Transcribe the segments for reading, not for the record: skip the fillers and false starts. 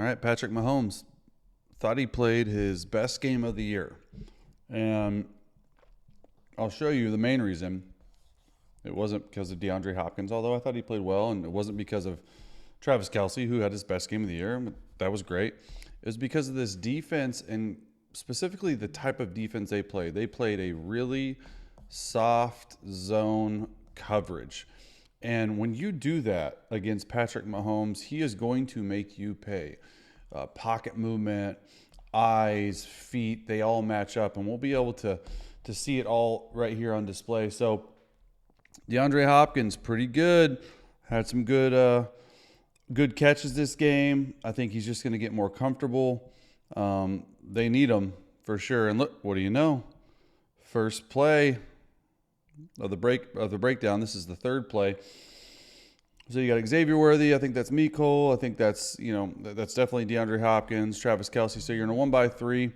right, Patrick Mahomes thought he played his best game of the year. And I'll show you the main reason. It wasn't because of DeAndre Hopkins, although I thought he played well, and it wasn't because of Travis Kelce, who had his best game of the year. That was great. It was because of this defense and specifically the type of defense they played. They played a really soft zone coverage. And when you do that against Patrick Mahomes, he is going to make you pay. Pocket movement, eyes, feet, they all match up. And we'll be able to see it all right here on display. So DeAndre Hopkins, pretty good. Had some good catches this game. I think he's just going to get more comfortable. They need him for sure. And look, what do you know? First play of the breakdown. This is the third play. So you got Xavier Worthy. I think that's Mecole. I think that's definitely DeAndre Hopkins, Travis Kelce. So you're in a 1-by-3.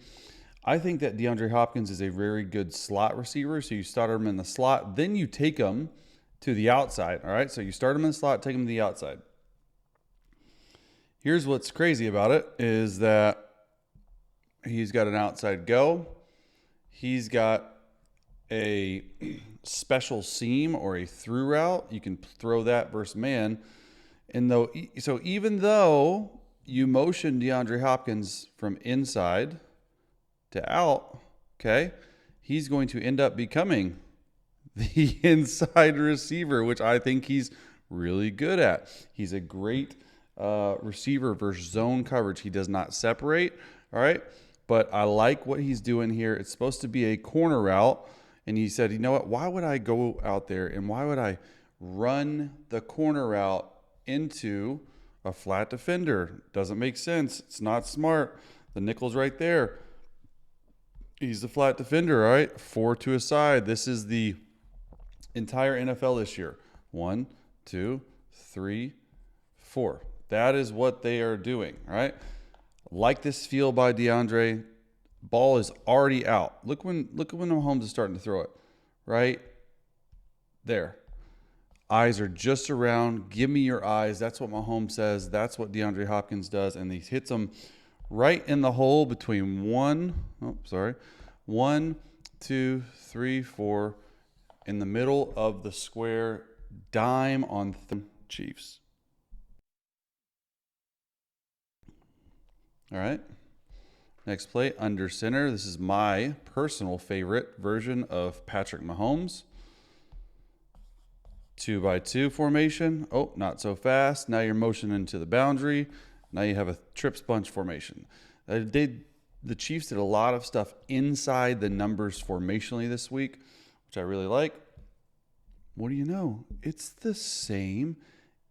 I think that DeAndre Hopkins is a very good slot receiver. So you start him in the slot, then you take him to the outside. All right. So you start him in the slot, take him to the outside. Here's what's crazy about it is that he's got an outside go. He's got a special seam or a through route. You can throw that versus man. So even though you motion DeAndre Hopkins from inside to out, okay, he's going to end up becoming the inside receiver, which I think he's really good at. He's a great receiver versus zone coverage. He does not separate, all right? But I like what he's doing here. It's supposed to be a corner route. And he said, you know what, why would I go out there and why would I run the corner route into a flat defender? Doesn't make sense. It's not smart. The nickel's right there. He's the flat defender, all right? 4 to a side. This is the entire NFL this year. 1, 2, 3, 4. That is what they are doing, all right? Like this feel by DeAndre. Ball is already out. Look when Mahomes is starting to throw it. Right there. Eyes are just around. Give me your eyes. That's what Mahomes says. That's what DeAndre Hopkins does. And he hits them right in the hole between 1, 2, 3, 4. In the middle of the square. Dime on Chiefs. All right. Next play, under center. This is my personal favorite version of Patrick Mahomes. 2-by-2 formation. Oh, not so fast. Now you're motioning to the boundary. Now you have a trips bunch formation. The Chiefs did a lot of stuff inside the numbers formationally this week, which I really like. What do you know? It's the same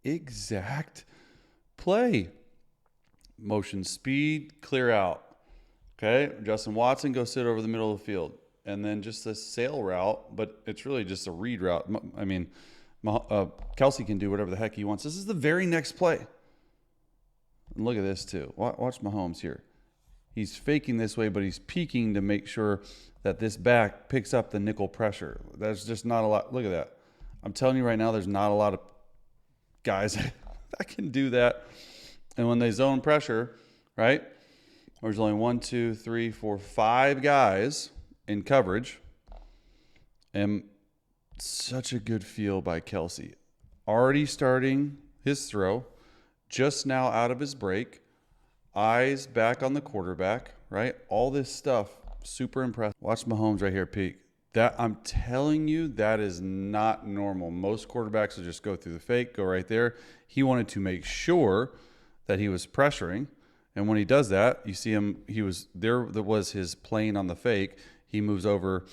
exact play. Motion speed, clear out. Okay, Justin Watson goes sit over the middle of the field. And then just a sail route, but it's really just a read route. I mean, Kelce can do whatever the heck he wants. This is the very next play. And look at this too. Watch Mahomes here. He's faking this way, but he's peeking to make sure that this back picks up the nickel pressure. There's just not a lot. Look at that. I'm telling you right now, there's not a lot of guys that can do that. And when they zone pressure, right? There's only 1, 2, 3, 4, 5 guys in coverage. And such a good feel by Kelce. Already starting his throw. Just now out of his break. Eyes back on the quarterback, right? All this stuff. Super impressive. Watch Mahomes right here peek. That, I'm telling you, that is not normal. Most quarterbacks will just go through the fake, go right there. He wanted to make sure that he was pressuring. And when he does that, you see him, there was his plane on the fake. He moves over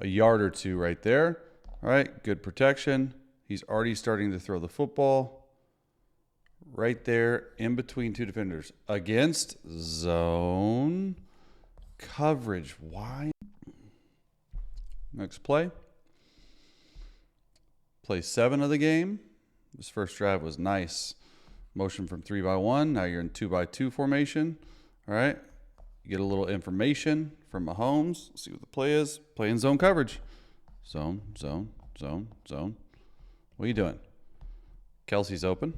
a yard or two right there. All right, good protection. He's already starting to throw the football right there in between two defenders against zone coverage. Why? Next play. Play 7 of the game. This first drive was nice. Motion from 3-by-1. Now you're in 2-by-2 formation. All right. You get a little information from Mahomes. Let's see what the play is. Playing zone coverage. Zone, zone, zone, zone. What are you doing? Kelce's open.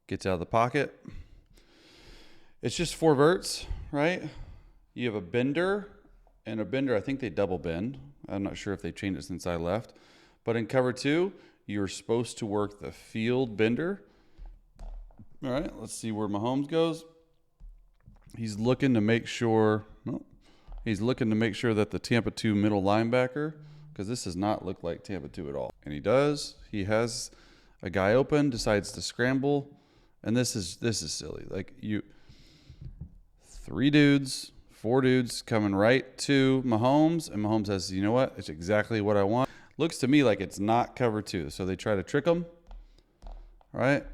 Gets out of the pocket. It's just 4 verts, right? You have a bender and a bender. I think they double bend. I'm not sure if they changed it since I left. But in cover 2, you're supposed to work the field bender. All right, let's see where Mahomes goes. He's looking to make sure, he's looking to make sure that the Tampa 2 middle linebacker, because this does not look like Tampa 2 at all. And he does. He has a guy open, decides to scramble, and this is silly. Like 4 dudes coming right to Mahomes, and Mahomes says, you know what? It's exactly what I want. Looks to me like it's not cover 2, so they try to trick him. All right.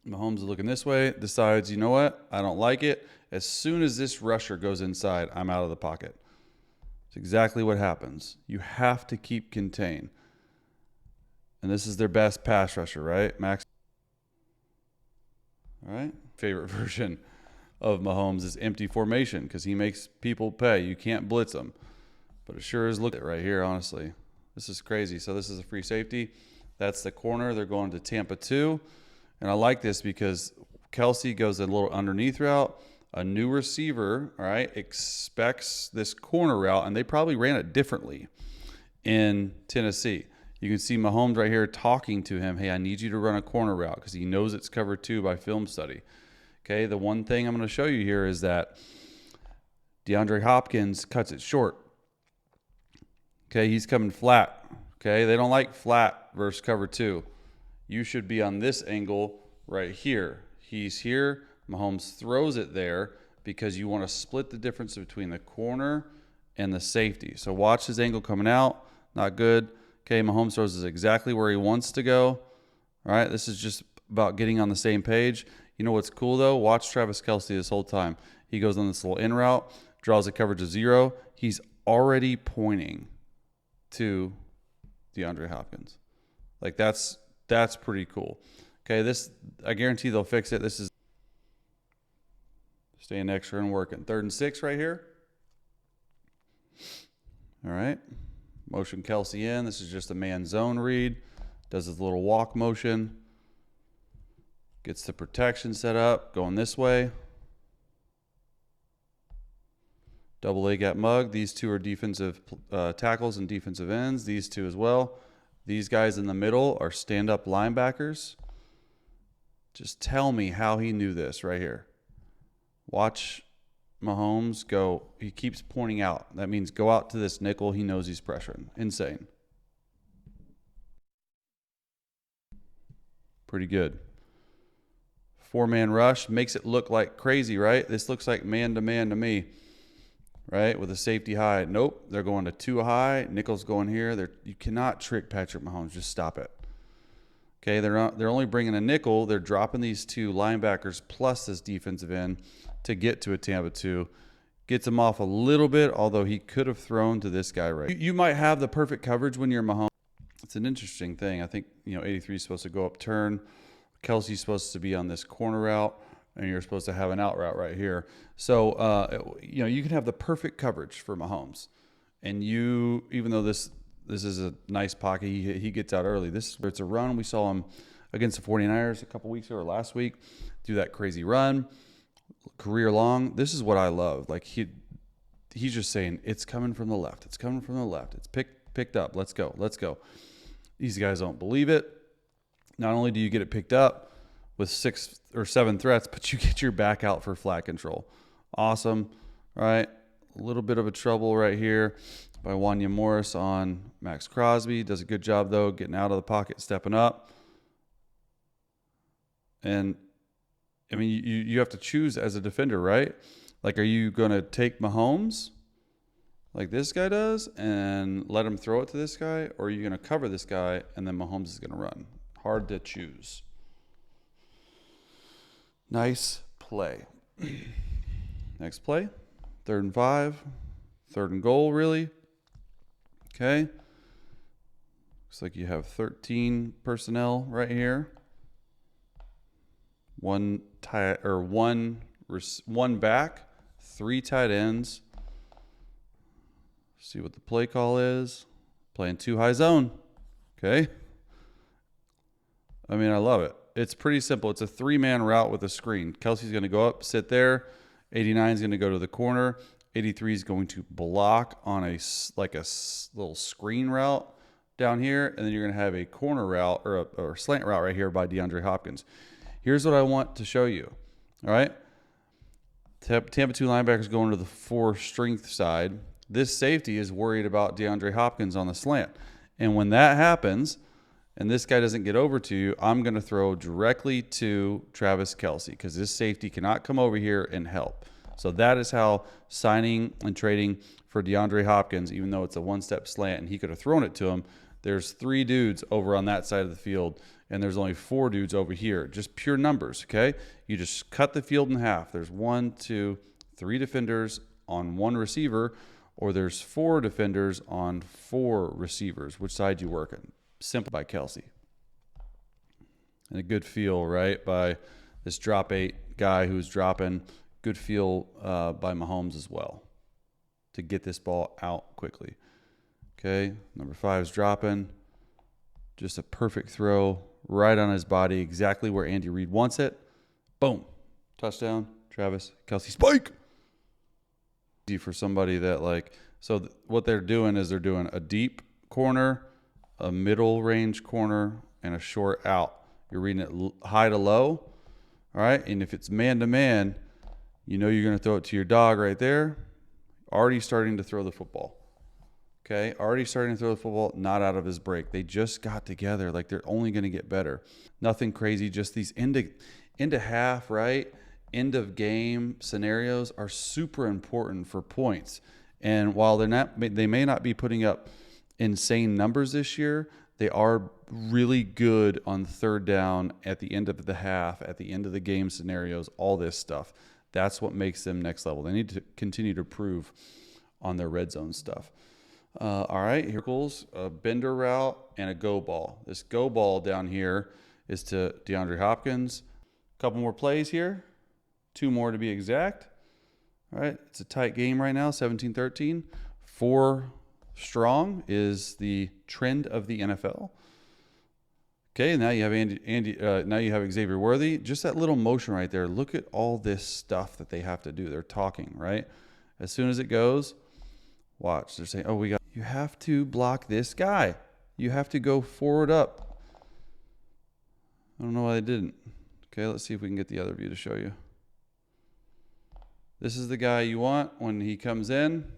Mahomes is looking this way, decides, you know what? I don't like it. As soon as this rusher goes inside, I'm out of the pocket. It's exactly what happens. You have to keep contained. And this is their best pass rusher, right? Max. All right. Favorite version of Mahomes is empty formation because he makes people pay. You can't blitz them. But it sure is looking right here, honestly. This is crazy. So this is a free safety. That's the corner. They're going to Tampa 2. And I like this because Kelsey goes a little underneath route. A new receiver, all right, expects this corner route, and they probably ran it differently in Tennessee. You can see Mahomes right here talking to him, hey, I need you to run a corner route because he knows it's cover 2 by film study. Okay, the one thing I'm going to show you here is that DeAndre Hopkins cuts it short. Okay, he's coming flat. Okay, they don't like flat versus cover 2. You should be on this angle right here. He's here. Mahomes throws it there because you want to split the difference between the corner and the safety. So watch his angle coming out. Not good. Okay, Mahomes throws is exactly where he wants to go. All right, this is just about getting on the same page. You know what's cool, though? Watch Travis Kelce this whole time. He goes on this little in route, draws the coverage to 0. He's already pointing to DeAndre Hopkins. Like, that's pretty cool. Okay, this, I guarantee they'll fix it. This is staying extra and working. 3rd and 6 right here. All right. Motion Kelsey in. This is just a man zone read. Does his little walk motion. Gets the protection set up. Going this way. Double A got mugged. These 2 are defensive tackles and defensive ends. These 2 as well. These guys in the middle are stand-up linebackers. Just tell me how he knew this right here. Watch Mahomes go. He keeps pointing out. That means go out to this nickel. He knows he's pressuring. Insane. Pretty good. 4-man rush. Makes it look like crazy, right? This looks like man-to-man to me. Right, with a safety high. Nope, they're going to 2 high. Nickel's going here. You cannot trick Patrick Mahomes. Just stop it. Okay, they're only bringing a nickel. They're dropping these 2 linebackers plus this defensive end to get to a Tampa 2. Gets him off a little bit, although he could have thrown to this guy right. You might have the perfect coverage when you're Mahomes. It's an interesting thing. I think 83 is supposed to go up turn. Kelsey's supposed to be on this corner route. And you're supposed to have an out route right here. So, you can have the perfect coverage for Mahomes. And even though this is a nice pocket, he gets out early. It's a run. We saw him against the 49ers a couple weeks ago or last week do that crazy run, career long. This is what I love. Like he's just saying, it's coming from the left. It's coming from the left. It's picked up. Let's go. Let's go. These guys don't believe it. Not only do you get it picked up with 6 or 7 threats, but you get your back out for flat control. Awesome. All right. A little bit of a trouble right here by Wanya Morris on Max Crosby. Does a good job, though, getting out of the pocket, stepping up. And, I mean, you have to choose as a defender, right? Like, are you going to take Mahomes like this guy does and let him throw it to this guy? Or are you going to cover this guy and then Mahomes is going to run? Hard to choose. Nice play. Next play. 3rd and 5. 3rd and goal, really. Okay. Looks like you have 13 personnel right here. One back, 3 tight ends. See what the play call is. Playing 2 high zone. Okay. I mean, I love it. It's pretty simple. It's a 3-man route with a screen. Kelsey's going to go up, sit there. 89 is going to go to the corner. 83 is going to block on a little screen route down here, and then you're going to have a corner route or a slant route right here by DeAndre Hopkins. Here's what I want to show you. All right. Tampa 2 linebackers going to the 4 strength side. This safety is worried about DeAndre Hopkins on the slant. And when that happens, and this guy doesn't get over to you, I'm going to throw directly to Travis Kelce because this safety cannot come over here and help. So that is how signing and trading for DeAndre Hopkins, even though it's a one-step slant and he could have thrown it to him, there's 3 dudes over on that side of the field, and there's only 4 dudes over here. Just pure numbers, okay? You just cut the field in half. There's 1, 2, 3 defenders on 1 receiver, or there's 4 defenders on 4 receivers. Which side you working? Simple by Kelce. And a good feel, right, by this drop 8 guy who's dropping. Good feel by Mahomes as well to get this ball out quickly. Okay, number 5 is dropping. Just a perfect throw right on his body, exactly where Andy Reid wants it. Boom. Touchdown, Travis Kelce. Spike! Easy for somebody that what they're doing is they're doing a deep corner, a middle range corner, and a short out. You're reading it high to low. All right, and if it's man-to-man, you know you're going to throw it to your dog right there. Already starting to throw the football. Okay, already starting to throw the football, not out of his break. They just got together. Like, they're only going to get better. Nothing crazy, just these into half, right? End of game scenarios are super important for points. And while they may not be putting up insane numbers this year, they are really good on 3rd down at the end of the half, at the end of the game scenarios, all this stuff. That's what makes them next level. They need to continue to prove on their red zone stuff. All right, here goes a bender route and a go ball. This go ball down here is to DeAndre Hopkins. A couple more plays here. 2 more to be exact. All right, it's a tight game right now, 17-13. 4 strong is the trend of the NFL. Okay, now you have now you have Xavier Worthy. Just that little motion right there. Look at all this stuff that they have to do. They're talking, right? As soon as it goes, watch. They're saying, "Oh, you have to block this guy. You have to go forward up." I don't know why they didn't. Okay, let's see if we can get the other view to show you. This is the guy you want when he comes in.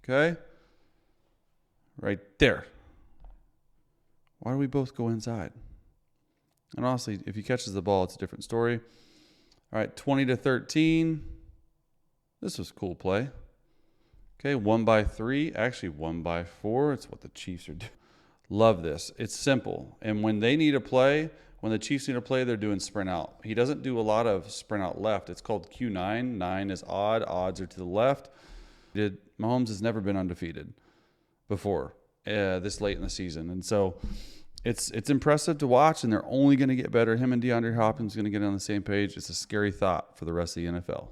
Okay, right there. Why do we both go inside? And honestly, if he catches the ball, it's a different story. All right, 20-13. This was a cool play. Okay, 1 by 3, actually 1 by 4. It's what the Chiefs are doing. Love this. It's simple. And when they need a play, when the Chiefs need a play, they're doing sprint out. He doesn't do a lot of sprint out left. It's called Q9. 9 is odd. Odds are to the left. Mahomes has never been undefeated before this late in the season. And so it's impressive to watch, and they're only going to get better. Him and DeAndre Hopkins are going to get on the same page. It's a scary thought for the rest of the NFL.